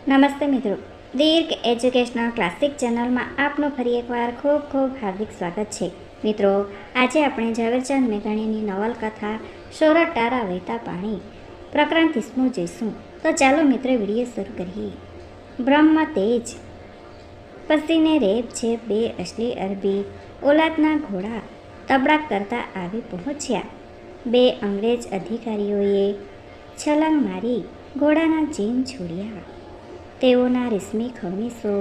નમસ્તે મિત્રો, દીર્ઘ educational classic ચેનલમાં આપનું ફરી એકવાર ખૂબ ખૂબ હાર્દિક સ્વાગત છે. મિત્રો, આજે આપણે ઝવેરચંદ મેઘાણીની નવલકથા સોરઠ તારા વહેતા પાણી પ્રકરણ 30 જોઈશું. તો ચાલો મિત્રો વિડીયો શરૂ કરીએ. બ્રહ્મ તેજ પસીને રેબ છે બે અસલી અરબી ઓલાદના ઘોડા તબડાક કરતા આવી પહોંચ્યા. બે અંગ્રેજ અધિકારીઓએ છલાંગ મારી ઘોડાના જીન છોડ્યા. તેઓના રેશમી ખમીસો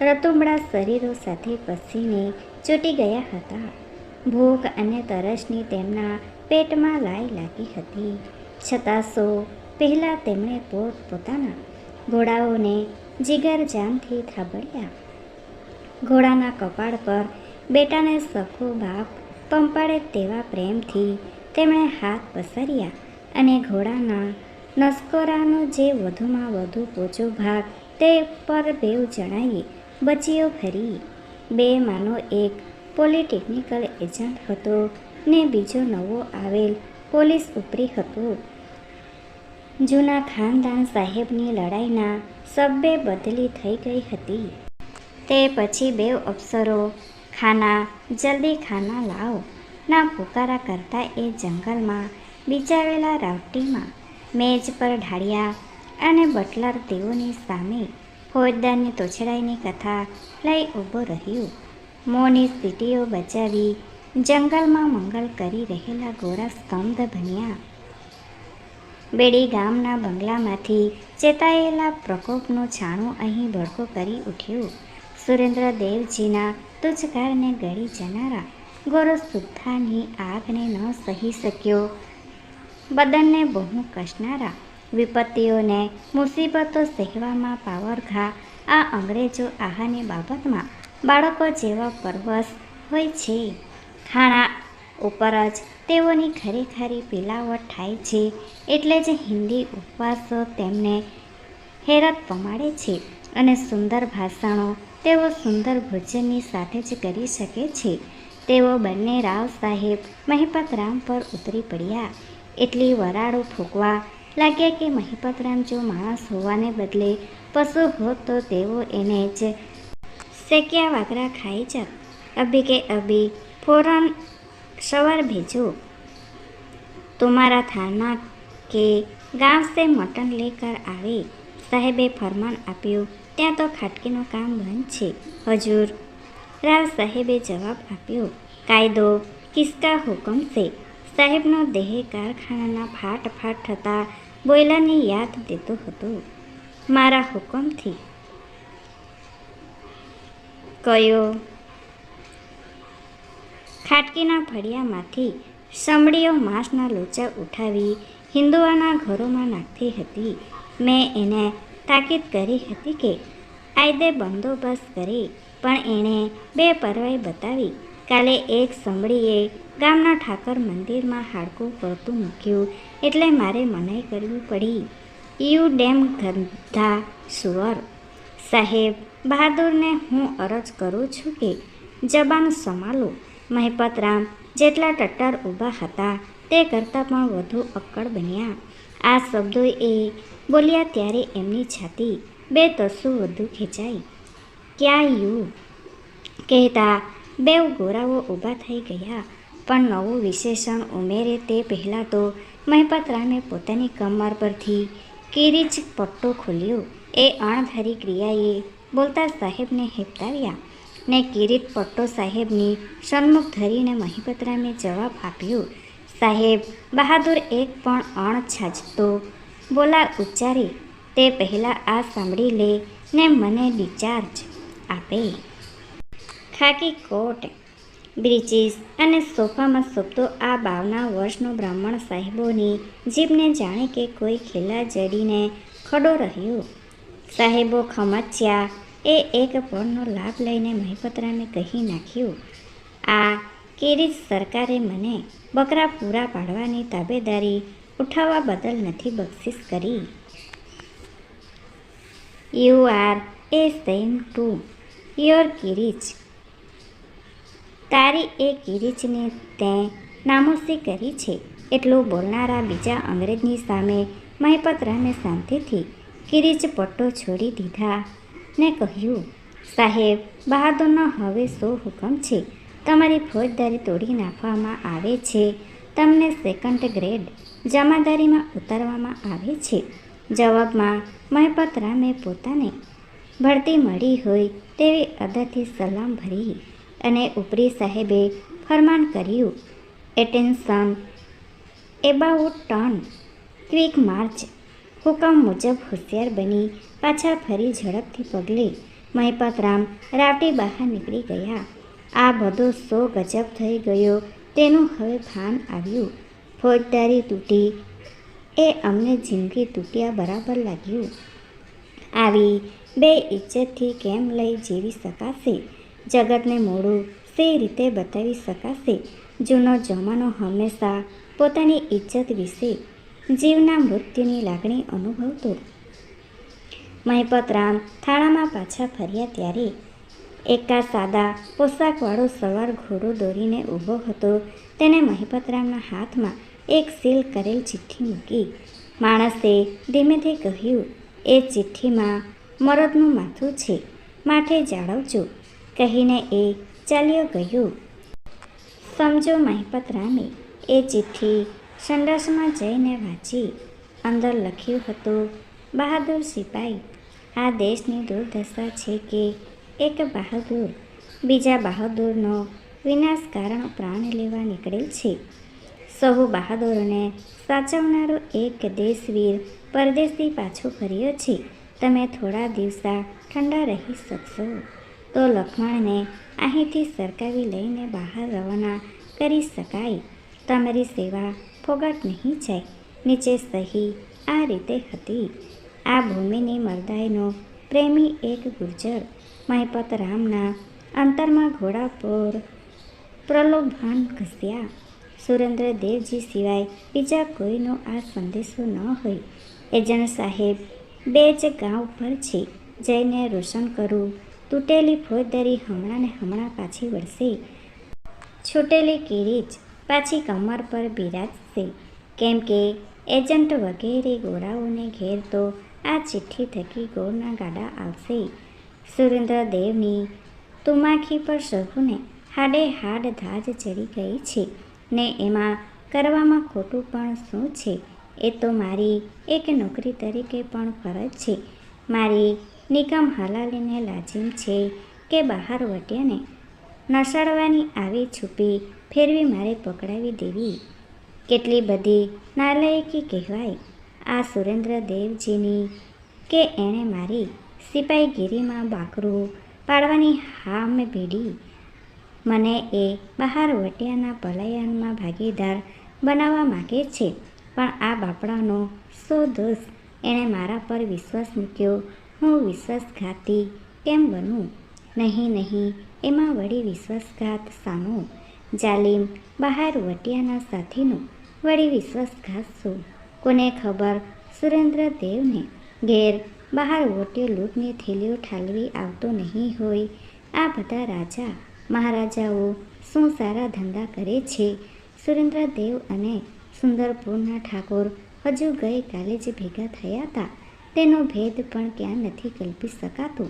રતુંબડા શરીરો સાથે પસીને ચોંટી ગયા હતા. ભૂખ અને તરસની તેમના પેટમાં લાઈ લાગી હતી. છતાં સો પહેલાં તેમણે પોતાના ઘોડાઓને જીગરજાનથી થાબડ્યા. ઘોડાના કપાળ પર બેટાને સખો બાપ પંપાળે તેવા પ્રેમથી તેમણે હાથ પસર્યા અને ઘોડાના નસકોરાનો જે વધુમાં વધુ પોચો ભાગ તે પર બેઉ જણાએ બચીઓ ભરી. બેમાંનો એક પોલિટેકનિકલ એજન્ટ હતો ને બીજો નવો આવેલ પોલીસ ઉપરી હતો. જૂના ખાનદાન સાહેબની લડાઈના સબ્બે બદલી થઈ ગઈ હતી. તે પછી બેઉ અફસરો ખાના જલ્દી ખાના લાવ ના પુકારા કરતા એ જંગલમાં બિચાવેલા રાવટીમાં મેજ પર ઢાળ્યા અને બટલર તેઓની સામે ફોજદારની તોછડાઈની કથા લઈ ઊભો રહ્યો. મોંની સીટીઓ બચાવી જંગલમાં મંગલ કરી રહેલા ગોરા સ્તંભ બન્યા. બેડી ગામના બંગલામાંથી ચેતાયેલા પ્રકોપનું છાણું અહીં ભડકો કરી ઉઠ્યું. સુરેન્દ્રદેવજીના તુજકારને ગળી જનારા ગોરો સુદ્ધાની આગને ન સહી શક્યો. બદનને બહુ કસનારા વિપત્તિઓને મુસીબતો સહેવામાં પાવરઘા આ અંગ્રેજો આહારની બાબતમાં બાળકો જેવા પરવશ હોય છે. ખાણા ઉપર જ તેઓની ખરેખરી પિલાવટ થાય છે. એટલે જ હિન્દી ઉપવાસો તેમને હેરત પમાડે છે અને સુંદર ભાષણો તેઓ સુંદર ભોજનની સાથે જ કરી શકે છે. તેઓ બંને રાવ સાહેબ મહિપતરામ પર ઉતરી પડ્યા. એટલી વરાળો ફૂંકવા લાગ્યા કે મહિપતરામ જો માણસ હોવાને બદલે પશુ હોત તો તેઓ એને જ શેક્યા વાગરા ખાઈ જાત. અભી કે અભી ફોરન સવાર ભેજો તુમારા થાના કે ગાંવ સે મટન લેકર આવે. સાહેબે ફરમાન આપ્યું. ત્યાં તો ખાટકીનું કામ બંધ છે હજૂર. રાવ સાહેબે જવાબ આપ્યો. કાયદો કિસકા હુકમ સે. સાહેબનો દેહ કારખાનાના ફાટ થતા બોઇલરની યાદ દેતો હતો. મારા હુકમથી. કયો? ખાટકીના ફળિયામાંથી સમડીઓ માંસના લોચા ઉઠાવી હિન્દુઓના ઘરોમાં નાખતી હતી. મેં એને તાકીદ કરી હતી કે આયદે બંદોબસ્ત કરે, પણ એણે બેપરવાઈ બતાવી. કાલે એક સમડીએ ગામના ઠાકર મંદિરમાં હાડકું પડતું મૂક્યું એટલે મારે મનાઈ કરવી પડી. યુ ડેમ ગંધા સુઅર. સાહેબ બહાદુરને હું અરજ કરું છું કે જબાન સંભાળો. મહિપતરામ જેટલા ટટ્ટાર ઊભા હતા તે કરતાં પણ વધુ અક્કડ બન્યા. આ શબ્દો એ બોલ્યા ત્યારે એમની છાતી બે તસુ વધુ ખેંચાઈ. ક્યાં યુ કહેતા બેઉ ગોરાઓ ઊભા થઈ ગયા. પણ નવું વિશેષણ ઉમેરે તે પહેલાં તો મહિપતરામે પોતાની કમર પરથી કિરીચ પટ્ટો ખોલ્યો. એ અણધારી ક્રિયાએ બોલતા સાહેબને હેપતાવ્યા ને કિરીટ પટ્ટો સાહેબની સન્મુખ ધરીને મહિપતરામે જવાબ આપ્યો. સાહેબ બહાદુર એક પણ અણ છાજતો બોલા ઉચ્ચારે તે પહેલાં આ સાંભળી લે ને મને ડિસ્ચાર્જ આપે. ખાકી કોટ બ્રીચીસ અને સોફામાં સૂપતો આ 52 વર્ષનો બ્રાહ્મણ સાહેબોની જીભને જાણે કે કોઈ ખેલા જડીને ખડો રહ્યો. સાહેબો ખમચ્યા. એ એક પળનો લાભ લઈને મહિપતરામે કહી નાખ્યું. આ કિરીટ સરકારે મને બકરા પૂરા પાડવાની તાબેદારી ઉઠાવવા બદલ નથી બક્ષિસ કરી. You are a same to your કિરીચ. તારી એ કિરીચને તે નામોશી કરી છે. એટલું બોલનારા બીજા અંગ્રેજની સામે મહિપતરામે શાંતિથી કિરીચ પટ્ટો છોડી દીધા ને કહ્યું, સાહેબ બહાદુરનો હવે શું હુકમ છે? તમારી ફોજદારી તોડી નાખવામાં આવે છે. તમને સેકન્ડ ગ્રેડ જમાદારીમાં ઉતારવામાં આવે છે. જવાબમાં મહિપતરામે પોતાને બઢતી મળી હોય તેવી અદાથી સલામ ભરી અને ઉપરી સાહેબે ફરમાન કર્યું, attention, about turn, quick March. હુકમ મુજબ હોશિયાર બની પાછા ફરી ઝડપથી પગલે મહિપતરામ રાવટી બહાર નીકળી ગયા. આ બધો શો ગજબ થઈ ગયો તેનું હવે ભાન આવ્યું. ફોજદારી તૂટી એ અમને જિંદગી તૂટ્યા બરાબર લાગ્યું. આવી બે ઇજ્જતથી કેમ લઈ જીવી શકાશે? જગતને મોડું સી રીતે બતાવી શકાશે? જૂનો જમાનો હંમેશા પોતાની ઇજ્જત વિશે જીવના મૃત્યુની લાગણી અનુભવતો. મહિપતરામ થાણામાં પાછા ફર્યા ત્યારે એકા સાદા પોશાકવાળો સવાર ઘોડો દોરીને ઊભો હતો. તેને મહિપતરામના હાથમાં એક સીલ કરેલ ચિઠ્ઠી મૂકી. માણસે ધીમેથી કહ્યું, એ ચિઠ્ઠીમાં મરદનું માથું છે, માથે જાળવજો કહીને એ ચાલ્યો ગયો. સમજો મહિપતરામે એ ચિઠ્ઠી સંડાસમાં જઈને વાંચી. અંદર લખ્યું હતું, બહાદુર સિપાઈ, આ દેશની દુર્દશા છે કે એક બહાદુર બીજા બહાદુરનો વિનાશ કારણ પ્રાણ લેવા નીકળેલ છે. સહુ બહાદુરોને સાચવનારો એક દેશવીર પરદેશથી પાછો ફર્યો છે. તમે થોડા દિવસા ઠંડા રહી શકશો તો લક્ષ્મણને અહીંથી સરકાવી લઈને બહાર રવાના કરી શકાય. તમારી સેવા ફોગટ નહીં જાય. નીચે સહી આ રીતે હતી. આ ભૂમિની મર્દાઈનો પ્રેમી એક ગુર્જર. મહિપતરામના અંતરમાં ઘોડા પર પ્રલોભન ઘસ્યા. સુરેન્દ્રદેવજી સિવાય બીજા કોઈનો આ સંદેશો ન હોય. એજન્ટ સાહેબ બે જ ગાંવ પર છે. જઈને રોશન કરું. તૂટેલી ફોજદારી હમણાં ને હમણાં પાછી વળશે. છૂટેલી કિરીચ પાછી કમર પર બિરાજશે. કેમ કે એજન્ટ વગેરે ગોરાઓને ઘેર તો આ ચિઠ્ઠી થકી ગોળના ગાડા આવશે. સુરેન્દ્રદેવની તુમાખી પર સહુને હાડે હાડ ધાજ ચડી ગઈ છે ને એમાં કરવામાં ખોટું પણ શું છે? એ તો મારી એક નોકરી તરીકે પણ ફરજ છે. મારી નિકમ હલાલીને લાજીમ છે કે બહાર વટ્યાને નસાડવાની આવી છુપી ફેરવી મારે પકડાવી દેવી. કેટલી બધી નાલાયકી કહેવાય આ સુરેન્દ્રદેવજીની કે એણે મારી સિપાહીગીરીમાં બાકરું પાડવાની હામ ભીડી. મને એ બહાર વટ્યાના પલાયનમાં ભાગીદાર બનાવવા માગે છે. પણ આ બાપડાનો શો દોષ? એણે મારા પર વિશ્વાસ મૂક્યો. હું વિશ્વાસઘાતી કેમ બનું? નહીં નહીં, એમાં વળી વિશ્વાસઘાત શાનો? જાલિમ બહાર વટ્યાના સાથીનો વળી વિશ્વાસઘાત શું? કોને ખબર સુરેન્દ્રદેવને ઘેર બહાર વટ્યો લૂંટની થેલીઓ ઠાલવી આવતો નહીં હોય. આ બધા રાજા મહારાજાઓ શું સારા ધંધા કરે છે? સુરેન્દ્રદેવ અને સુંદરપુરના ઠાકોર હજુ ગઈ કાલે જ ભેગા થયા હતા. તેનો ભેદ પણ ક્યાં નથી કલ્પી શકાતો.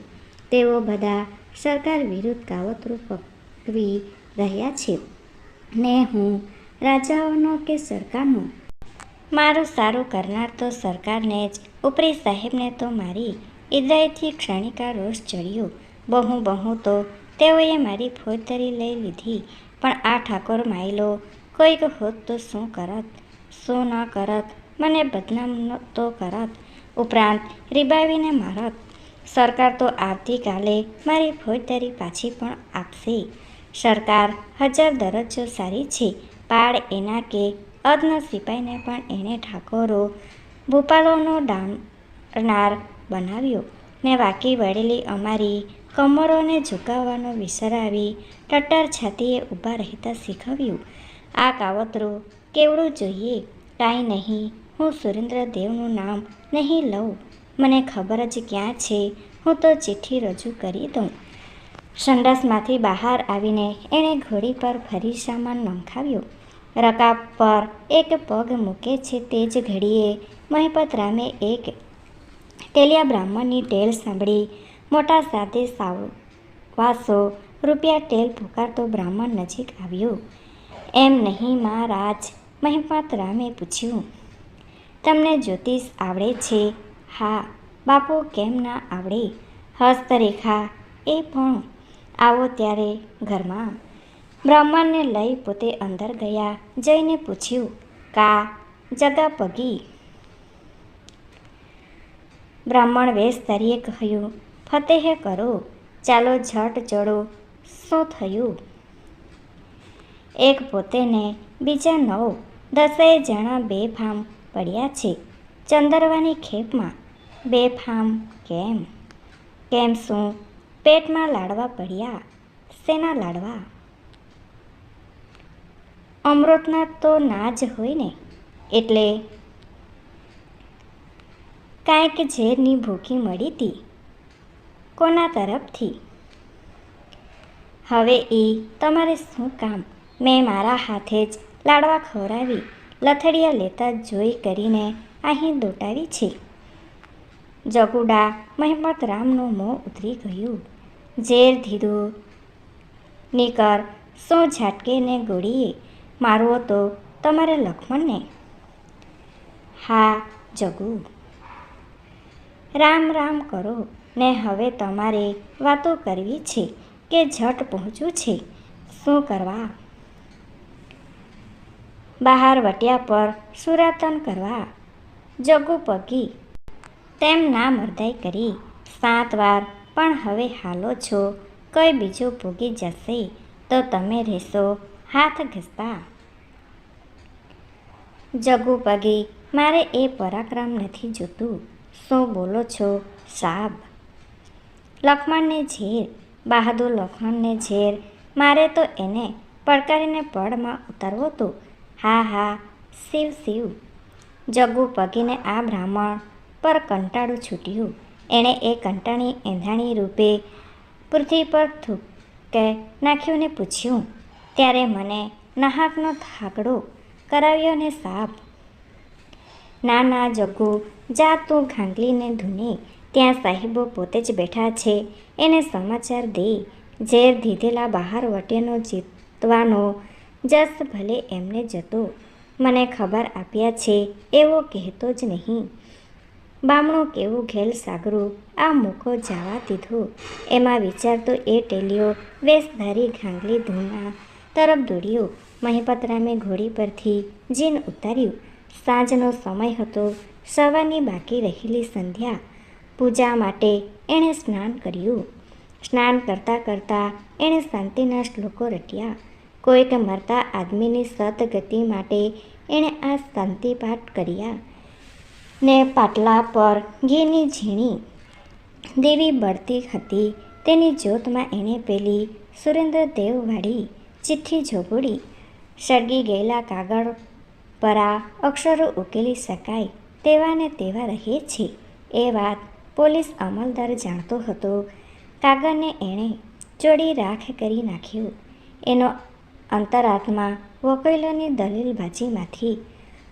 તેઓ બધા સરકાર વિરુદ્ધ કાવતરું પકવી રહ્યા છે ને હું રાજાઓનો કે સરકારનો? મારું સારું કરનાર તો સરકારને જ. ઉપરી સાહેબને તો મારી ઈદરાઈથી ક્ષણિકા રોષ ચડ્યો. બહુ તો તેઓએ મારી ફોજદારી લઈ લીધી. પણ આ ઠાકોર માયલો કોઈક હોત તો શું કરત, શું ન કરત? મને બદનામ તો કરત, ઉપરાંત રીબાવીને મારત. સરકાર તો આવતીકાલે મારી ફોજદારી પાછી પણ આપશે. સરકાર 1000 દરજ્જો સારી છે. પાડ એના કે અદના સિપાઈને પણ એણે ઠાકોરો ભૂપાલોનો દાણનાર બનાવ્યો ને વાંકી વળેલી અમારી કમરોને ઝુકાવવાનો વિસરાવી ટટ્ટર છાતીએ ઊભા રહેતા શીખવ્યું. આ કાવતરું કેવડું જોઈએ? કાંઈ નહીં, હું સુરેન્દ્રદેવનું નામ નહીં લઉં. મને ખબર જ ક્યાં છે. હું તો ચિઠ્ઠી રજૂ કરી દઉં. સંડાસમાંથી બહાર આવીને એણે ઘોડી પર ફરી સામાન નંખાવ્યો. રકાબ પર એક પગ મૂકે છે તે જ ઘડીએ મહિપતરામે એક તેલિયા બ્રાહ્મણની ટેલ સાંભળી મોટા સાથે વાસો રૂપિયા ટેલ પુકારતો બ્રાહ્મણ નજીક આવ્યો. એમ નહીં મહારાજ, મહિપત રામે પૂછ્યું. તમને જ્યોતિષ આવડે છે? હા બાપુ, કેમ ના આવડે. હસ્તરેખા એ પણ. આવો ત્યારે ઘરમાં. બ્રાહ્મણને લઈ પોતે અંદર ગયા. જઈને પૂછ્યું, કા જગા પગી? બ્રાહ્મણ વેશ ધરીએ કહ્યું, ફતેહ કરો, ચાલો ઝટ ચડો. શું થયું? એક પોતે ને બીજા 9-10 જણા બેફામ પડ્યા છે. ચંદરવાની ખેપમાં. બેફામ કેમ? કેમ શું? પેટમાં લાડવા પડ્યા. શેના લાડવા? અમૃતના તો ના જ હોય ને. એટલે કાંઈક ઝેરની ભૂખી મળી હતી. કોના તરફથી? હવે એ તમારે શું કામ? મેં મારા હાથે જ લાડવા ખવડાવી લથડિયા લેતા જોઈ કરીને અહીં દોટાવી છે. જગુડા મહિપત રામનું મોં ઉતરી ગયું. ઝેર ધીધું. નીકર, શું ઝાટકે ને ગોળીએ મારવો તો તમારે લક્ષ્મણને? હા જગુ. રામ રામ કરો ને. હવે તમારે વાતો કરવી છે કે ઝટ પહોંચવું છે? શું કરવા? બહાર વટિયા પર સુરાતન કરવા. જગુ પગી. તેમ ના મરદાઈ કરી. 7 વાર. પણ હવે હાલો છો. કોઈ બીજું પૂગી જશે તો તમે રહેશો હાથ ઘસતા. જગુ પગી. મારે એ પરાક્રમ નથી જોતું. શું બોલો છો સાબ? લક્ષ્મણને ઝેર. બહાદુર લક્ષ્મણને ઝેર. મારે તો એને પડકારીને પડમાં ઉતારવો તો. હા હા, શિવ શિવ. જગુ પગીને આ બ્રાહ્મણ પર કંટાળું છૂટ્યું. એણે એ કંટાળી એંધાણી રૂપે પૃથ્વી પર થૂકે નાખ્યું ને પૂછ્યું, ત્યારે મને નાહકનો થાકડો કરાવ્યો ને સાબ? ના ના જગુ, જા તું ઘાંગલીને ધૂને. ત્યાં સાહેબો પોતે જ બેઠા છે. એને સમાચાર દે. ઝેર ધીધેલા બહાર વટેનો જીતવાનો જસ ભલે એમને જતો. મને ખબર આપ્યા છે એવો કહેતો જ નહીં. બામણું કેવું ઘેલ સાગરું આ મૂકો જવા દીધો. એમાં વિચારતો એ ટેલિયો વેશધારી ઘાંગલી ધૂના તરફ દોડ્યો. મહિપતરામે ઘોડી પરથી જીન ઉતાર્યું. સાંજનો સમય હતો. સવારની બાકી રહેલી સંધ્યા પૂજા માટે એણે સ્નાન કર્યું. સ્નાન કરતાં કરતાં એણે શાંતિના શ્લોકો રટ્યા. કોઈક મરતા આદમીની સદગતિ માટે એણે આ શાંતિપાઠ કર્યા ને પાટલા પર ઘીની ઝીણી દેવી બળતી હતી. તેની જ્યોતમાં એણે પેલી સુરેન્દ્રદેવવાળી ચિઠ્ઠી જોગોડી. સળગી ગયેલા કાગળ પરા અક્ષરો ઉકેલી શકાય તેવા ને તેવા રહે છે એ વાત પોલીસ અમલદાર જાણતો હતો. કાગળને એણે ચોરી રાખ કરી નાખ્યું. એનો અંતરાત્મા વકીલોની દલીલબાજીમાંથી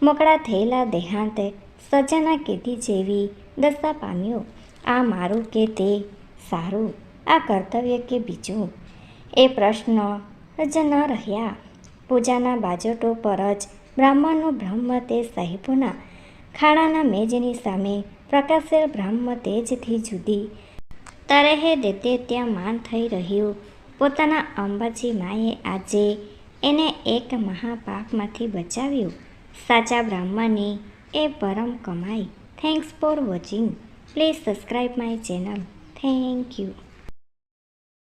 મોકળા થયેલા દેહાંત સજાના કેદી જેવી દશા પામ્યો. આ મારું કે તે સારું? આ કર્તવ્ય કે બીજું? એ પ્રશ્ન જ ન રહ્યા. પૂજાના બાજોટો પર જ બ્રાહ્મણનું બ્રહ્મ તે સાહેબોના ખાણાના મેજની સામે પ્રકાશેલ બ્રહ્મ તેજથી જુદી તરહે દૈત્ય માન થઈ રહ્યું. પોતાના અંબાજી માએ આજે એને એક મહાપાપમાંથી બચાવ્યું. સાચા બ્રાહ્મણની એ પરમ કમાઈ. Thanks for watching. Please subscribe my channel. Thank you.